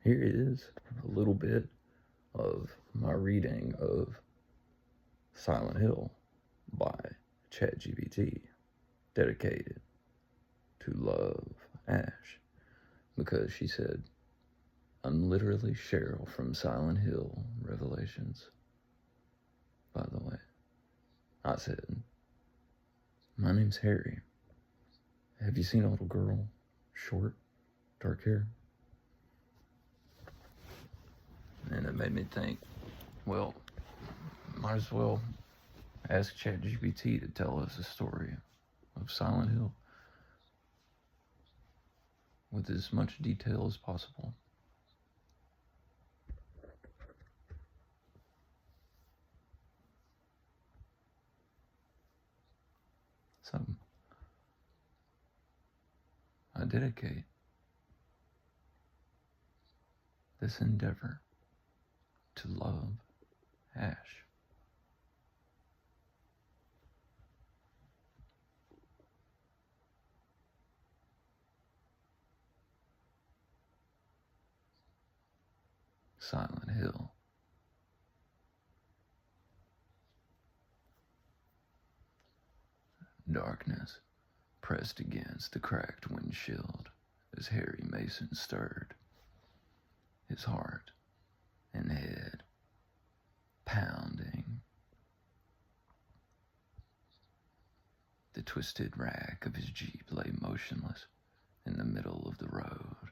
here is a little bit of my reading of Silent Hill by ChatGPT, dedicated to Love Ash, because she said, "I'm literally Cheryl from Silent Hill Revelations, by the way." I said, "My name's Harry. Have you seen a little girl? Short, dark hair?" And it made me think, well, might as well ask ChatGPT to tell us a story of Silent Hill with as much detail as possible. So, I dedicate this endeavor to Love Ash. Silent Hill. Darkness pressed against the cracked windshield as Harry Mason stirred, his heart and head pounding. The twisted rack of his Jeep lay motionless in the middle of the road,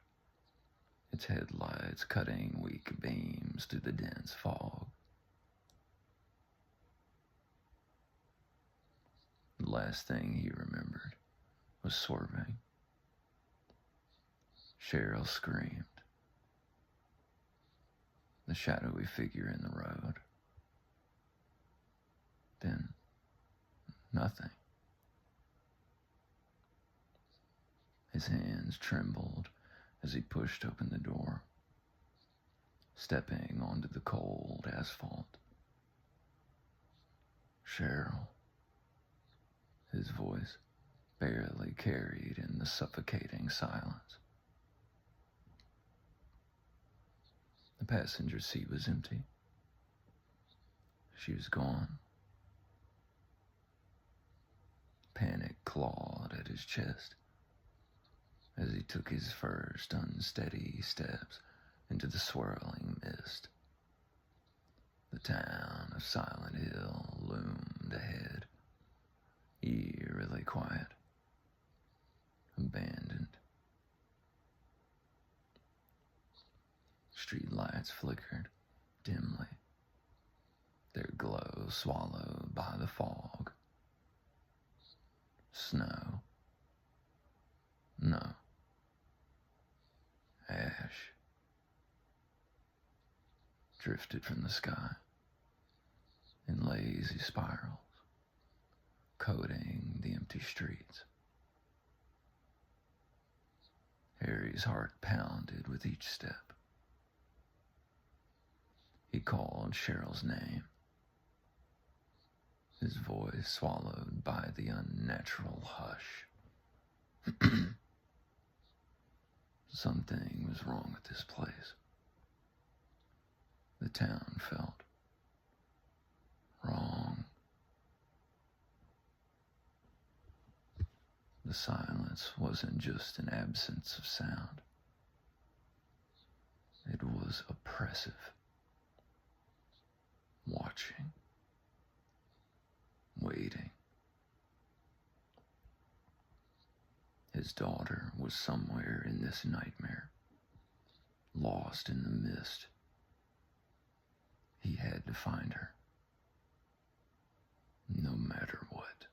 its headlights cutting weak beams through the dense fog. The last thing he remembered was swerving. Cheryl screamed. The shadowy figure in the road. Then, nothing. His hands trembled as he pushed open the door, stepping onto the cold asphalt. Cheryl. His voice barely carried in the suffocating silence. The passenger seat was empty. She was gone. Panic clawed at his chest as he took his first unsteady steps into the swirling mist. The town of Silent Hill loomed ahead, eerily quiet, abandoned. Street lights flickered dimly, their glow swallowed by the fog. Snow. No. Ash drifted from the sky in lazy spirals, coating the empty streets. Harry's heart pounded with each step. He called Cheryl's name, his voice swallowed by the unnatural hush. Something was wrong with this place. The town felt wrong. The silence wasn't just an absence of sound. It was oppressive. Watching. Waiting. His daughter was somewhere in this nightmare, lost in the mist. He had to find her, no matter what.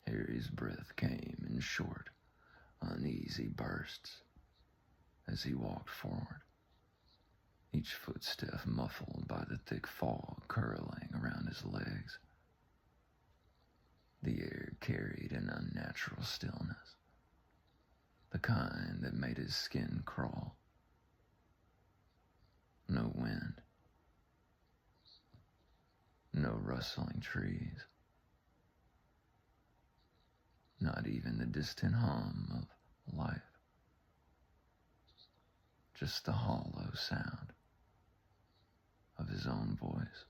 Harry's breath came in short, uneasy bursts as he walked forward, each footstep muffled by the thick fog curling around his legs. The air carried an unnatural stillness, the kind that made his skin crawl. No wind, no rustling trees, not even the distant hum of life, just the hollow sound of his own voice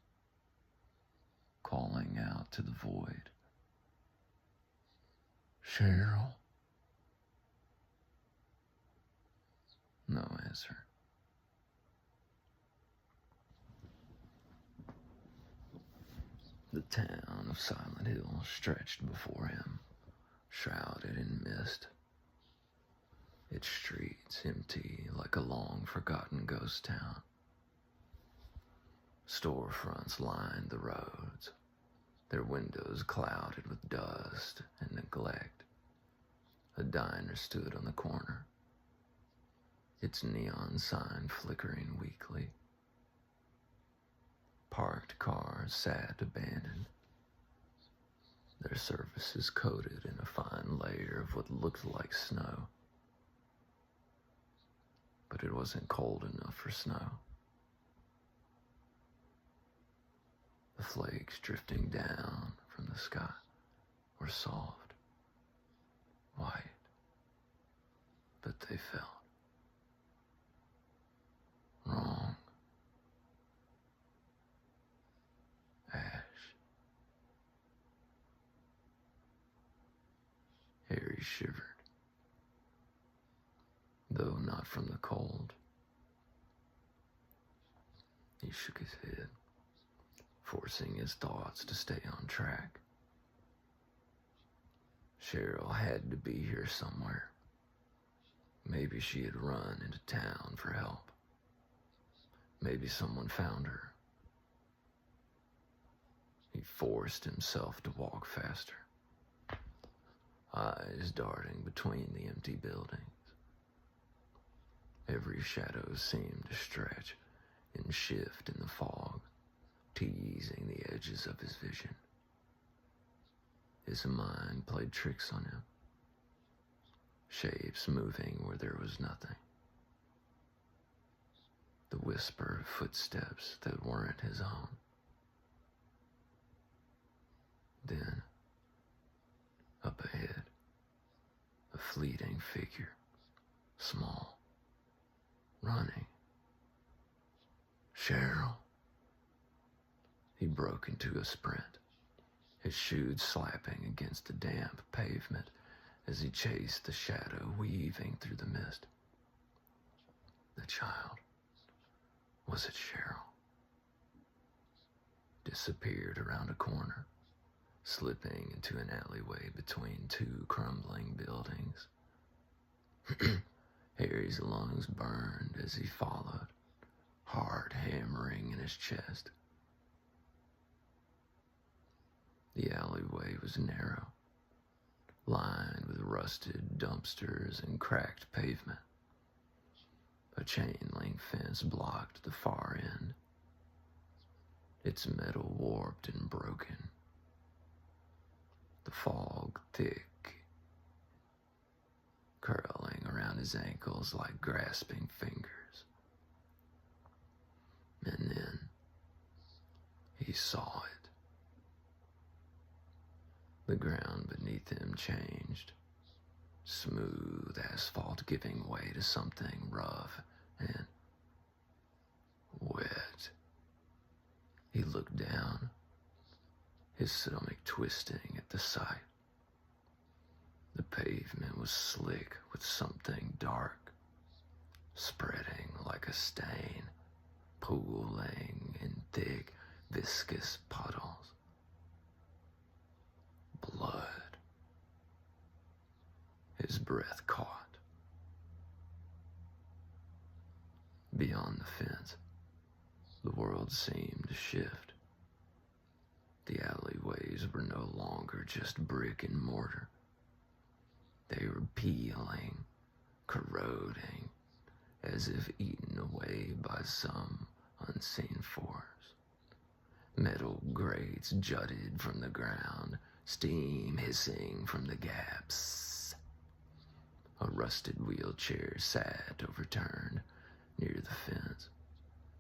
calling out to the void. Cheryl? No answer. The town of Silent Hill stretched before him, shrouded in mist. Its streets empty like a long-forgotten ghost town. Storefronts lined the roads, their windows clouded with dust and neglect. A diner stood on the corner, its neon sign flickering weakly. Parked cars sat abandoned, their surfaces coated in a fine layer of what looked like snow. But it wasn't cold enough for snow. The flakes drifting down from the sky were soft, white, but they felt wrong. Ash. Harry shivered, though not from the cold. He shook his head, forcing his thoughts to stay on track. Cheryl had to be here somewhere. Maybe she had run into town for help. Maybe someone found her. He forced himself to walk faster, eyes darting between the empty buildings. Every shadow seemed to stretch and shift in the fog, teasing the edges of his vision. His mind played tricks on him, shapes moving where there was nothing. The whisper of footsteps that weren't his own. Then, up ahead, a fleeting figure, small, running. Cheryl. He broke into a sprint, his shoes slapping against the damp pavement as he chased the shadow weaving through the mist. The child, was it Cheryl? Disappeared around a corner, slipping into an alleyway between two crumbling buildings. Harry's lungs burned as he followed, heart hammering in his chest. The alleyway was narrow, lined with rusted dumpsters and cracked pavement. A chain-link fence blocked the far end, its metal warped and broken. The fog thick, curling around his ankles like grasping fingers. And then he saw it. The ground beneath him changed, smooth asphalt giving way to something rough and wet. He looked down, his stomach twisting at the sight. The pavement was slick with something dark, spreading like a stain, pooling in thick, viscous puddles. Blood. His breath caught. Beyond the fence, the world seemed to shift. The alleyways were no longer just brick and mortar. They were peeling, corroding, as if eaten away by some unseen force. Metal grates jutted from the ground, steam hissing from the gaps. A rusted wheelchair sat overturned near the fence,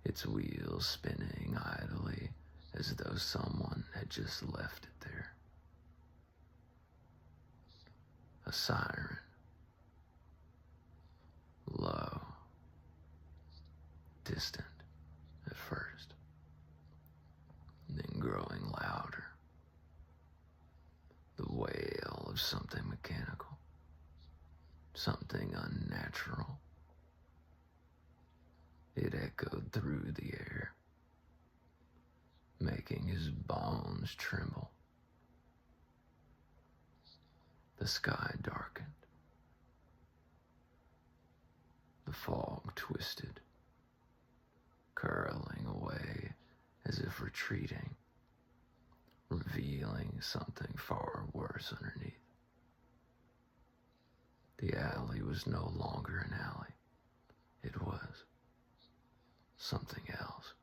its wheels spinning idly as though someone had just left it there. A siren, low, distant at first, then growing louder. The wail of something mechanical, something unnatural. It echoed through the air, making his bones tremble. The sky darkened. The fog twisted, curling away as if retreating, revealing something far worse underneath. The alley was no longer an alley. It was something else.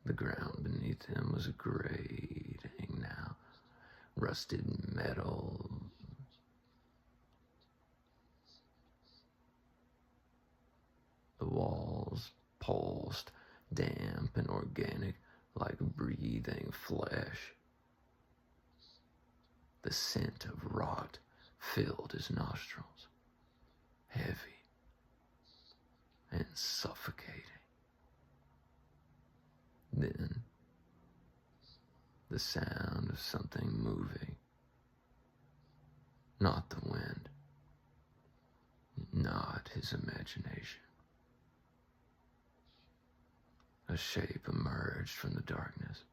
The ground beneath him was grating now, rusted metal. The walls pulsed, damp and organic, like breathing flesh. The scent of rot filled his nostrils, heavy and suffocating. Then, the sound of something moving. Not the wind, not his imagination. A shape emerged from the darkness,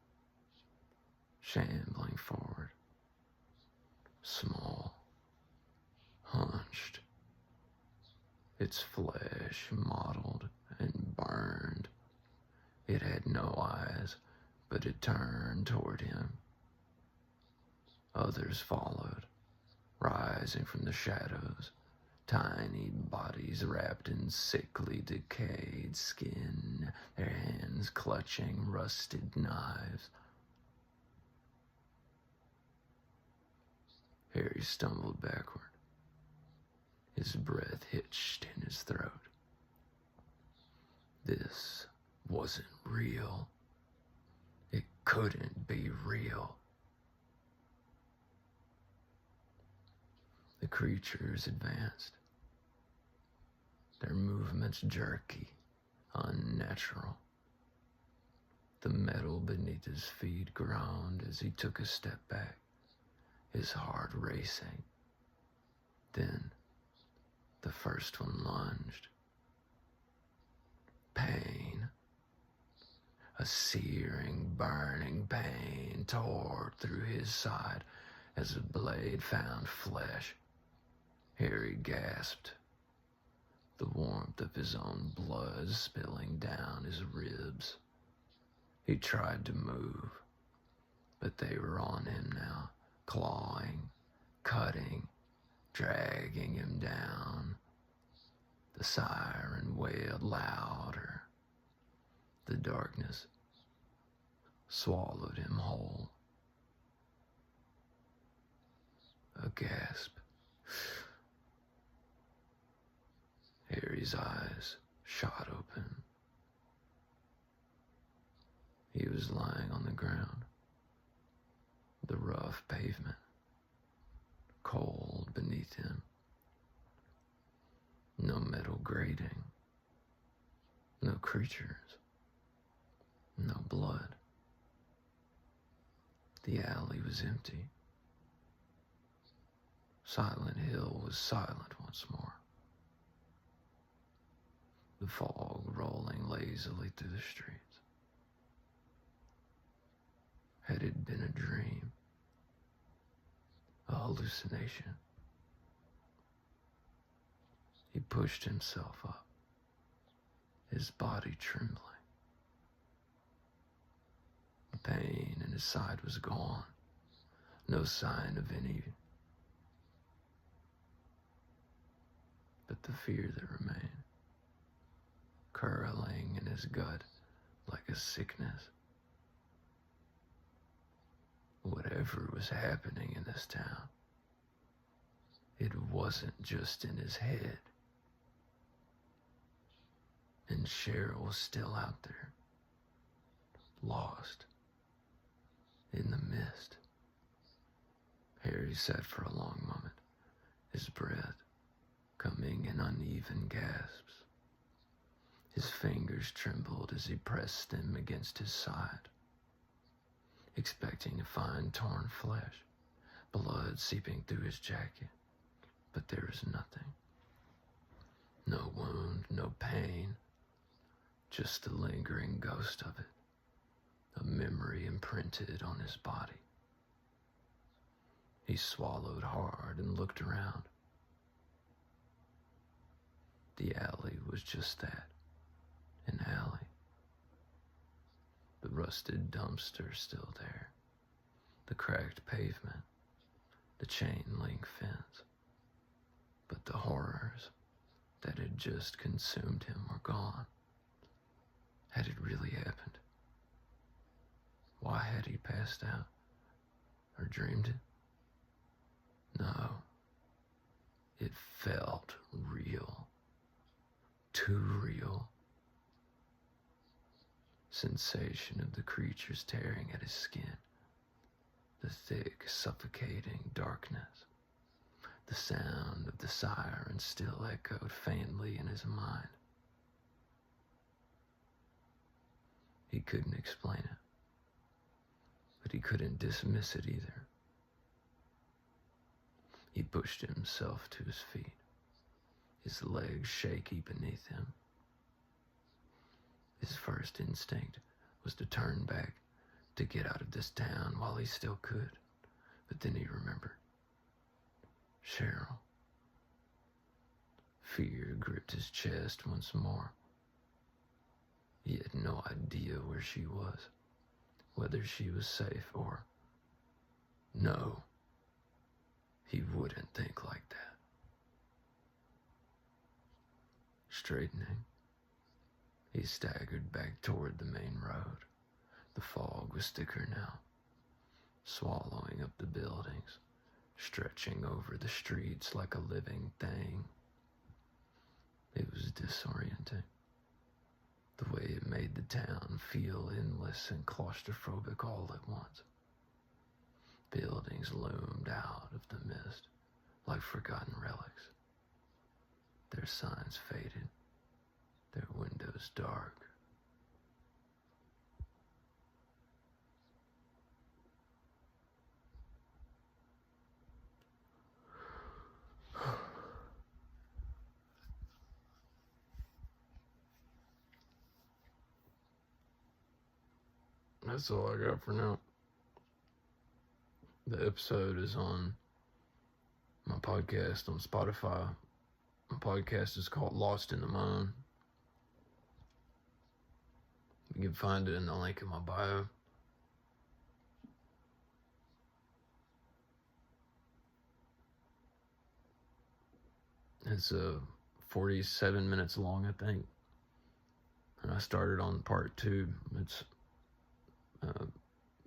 shambling forward, small, hunched, its flesh mottled and burned. It had no eyes, but it turned toward him. Others followed, rising from the shadows, tiny bodies wrapped in sickly, decayed skin, their hands clutching rusted knives. Harry stumbled backward, his breath hitched in his throat. This wasn't real. It couldn't be real. The creatures advanced, their movements jerky, unnatural. The metal beneath his feet groaned as he took a step back, his heart racing. Then, the first one lunged. Pain. A searing, burning pain tore through his side as the blade found flesh. Harry gasped, the warmth of his own blood spilling down his ribs. He tried to move, but they were on him now, clawing, cutting, dragging him down. The siren wailed louder. The darkness swallowed him whole. A gasp. Harry's eyes shot open. He was lying on the ground, the rough pavement, cold beneath him. No metal grating, no creatures, no blood. The alley was empty. Silent Hill was silent once more. The fog rolling lazily through the streets. Had it been a dream? A hallucination? He pushed himself up, his body trembling. The pain in his side was gone, no sign of any, but the fear that remained, curling in his gut like a sickness. Whatever was happening in this town, it wasn't just in his head. And Cheryl was still out there, lost in the mist. Harry sat for a long moment, his breath coming in uneven gasps. His fingers trembled as he pressed them against his side, expecting to find torn flesh, blood seeping through his jacket. But there was nothing. No wound, no pain, just the lingering ghost of it, a memory imprinted on his body. He swallowed hard and looked around. The alley was just that, an alley. The rusted dumpster still there, the cracked pavement, the chain link fence. But the horrors that had just consumed him were gone. Had it really happened? Why had he passed out? Or dreamed it? No. It felt real. Too real. Sensation of the creatures tearing at his skin. The thick, suffocating darkness. The sound of the siren still echoed faintly in his mind. He couldn't explain it, but he couldn't dismiss it either. He pushed himself to his feet, his legs shaky beneath him. His first instinct was to turn back, to get out of this town while he still could, but then he remembered. Cheryl. Fear gripped his chest once more. He had no idea where she was, whether she was safe or... No, he wouldn't think like that. Straightening, he staggered back toward the main road. The fog was thicker now, swallowing up the buildings, stretching over the streets like a living thing. It was disorienting, the way it made the town feel endless and claustrophobic all at once. Buildings loomed out of the mist like forgotten relics. Their signs faded, their windows dark. That's all I got for now. The episode is on my podcast on Spotify. My podcast is called Lost in the Moan. You can find it in the link in my bio. It's 47 minutes long, I think. And I started on part 2. It's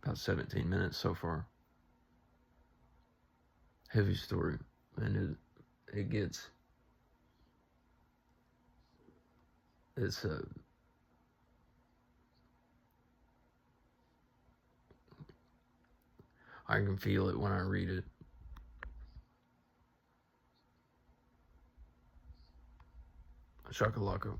about 17 minutes so far. Heavy story, and it gets, it's I can feel it when I read it. Shakalaka.